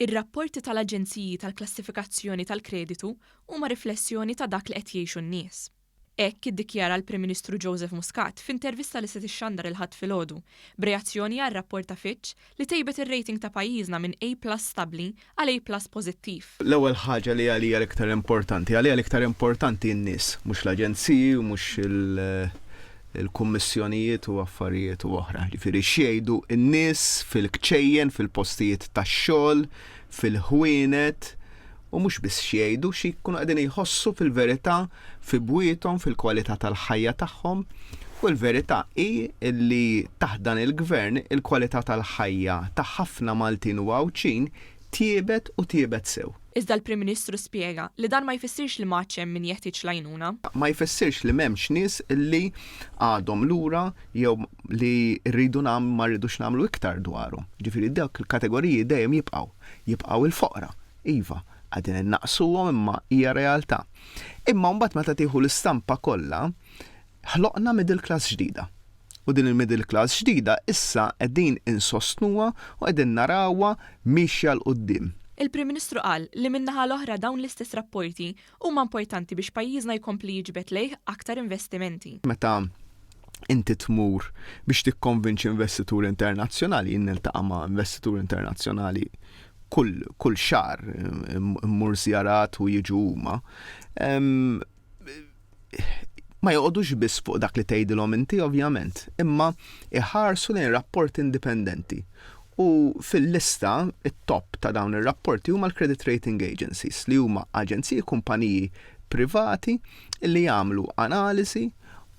Ir-rapporti tal-Aġenziji tal-Klassifikazzjoni tal-Kreditu huma riflessjoni ta' dak li qed jgħixu n-nies. Hekk iddikjara l-Prim Ministru Joseph Muscat f'intervista li se tixxandar il-ħadd filgħodu b'reazzjoni għar-rapport ta' Fitch li tejbet ir-rating ta' pajjiżna minn A+ stabbli għal A+ pożittiv. L-ewwel ħaġa li għalija l-iktar importanti, n-nies, mhux l-aġenziji u mhux il-kummissjonijiet u affarijiet u oħra. Ġifieri x'jgħidu n-nies fil-kċejjen, fil-postijiet tax-xogħol, fil-ħwienet, u mhux biss x'jgħidu xi jkunu qegħdin jħossu fil-verità fi bwiethom fil-kwalità tal-ħajja tagħhom. U l-verità hi li taħt dan il-gvern il-kwalità tal-ħajja ta' ħafna Maltin u Għawċin tiebet u tiebet sew. Iżda l-Prim Ministru spjega li dan ma jfissirx li m'għadx hemm min jeħtieġ l-għajnuna. Ma jfissirx li m'hemmx nies li għadhom lura jew li rridu ma rridux nagħmlu iktar dwarhom. Ġifieri dawk il-kategoriji dejjem jibqgħu il-foqra. Iva, għadin innaqsuhom imma hija realtà. Imma mbagħad meta tieħu l-istampa kollha, ħloqna middle class ġdida. U din il-middle class ġdida issa qegħdin insostnuha u qegħdin narawha mixja l quddiem. Il-Prim Ministru qal li min-naħa l-oħra dawn l-istess rapporti huma importanti biex pajjiżna jkompli jiġbed lejh aktar investimenti. Meta inti tmur biex tikkonvinċi investitur internazzjonali, niltaqa' ma' investitur internazzjonali kull xahar mmur żjarat u jiġu huma. Ma joqgħodux biss fuq dak li tgħidilhom inti ovvjament, imma iħarsu lejn rapport indipendenti. U fil-lista, it-top ta' dawn ir-rapporti huma l-credit rating agencies li huma aġenziji kumpaniji privati li jagħmlu analisi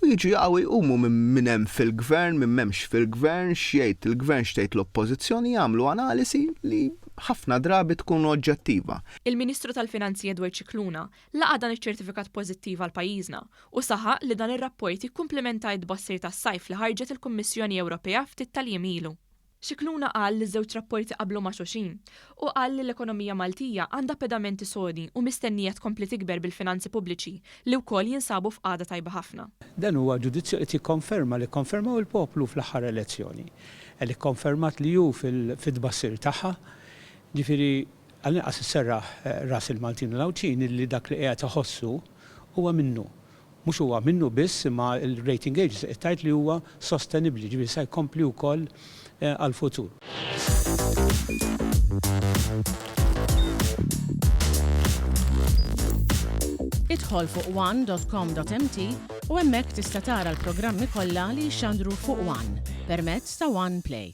u jiġu jaqgħu jqumu minn hemm fil-gvern, minn m'hemmx fil-gvern, x'jgħid il-gvern x'tgħid l-oppożizzjoni jagħmlu analisi li ħafna drabi tkun oġġettiva. Il-Ministru tal-Finanzi Edward Cicluna laqa dan iċ-ċertifikat pożittiv għal pajjiżna u saħaq li dan ir-rapport jikkumplementa d-tbassir tas-sajf li ħarġet il-Kummissjoni Ewropea ftit tal-jiem ilu. Cicluna qal li żewġ rapporti qablu ma' xulxin u qal li l-ekonomija Maltija għandha pedamenti sodi u mistennija tkompli tikber bil-finanzi pubbliċi li wkoll jinsabu f'qagħda tajba ħafna. Dan huwa ġudizzju qed jikkonferma li konfermaw il-poplu fl-aħħar elezzjoni. Li konfermat li hu fid-tbassir tagħha, ġifieri għal-inqas isserraħ ras il-Maltin u l-Għawċin li dak li qiegħed iħossu huwa minnu. Mhux huwa minnu biss imma il-rating agency qed tgħid li huwa sostenibbli, ġifieri se jkompli wkoll għal-futur. Idħol fuq one.com.mt u hemmhekk tista' tara l-programmi kollha li jxandru fuq One permezz ta' One Play.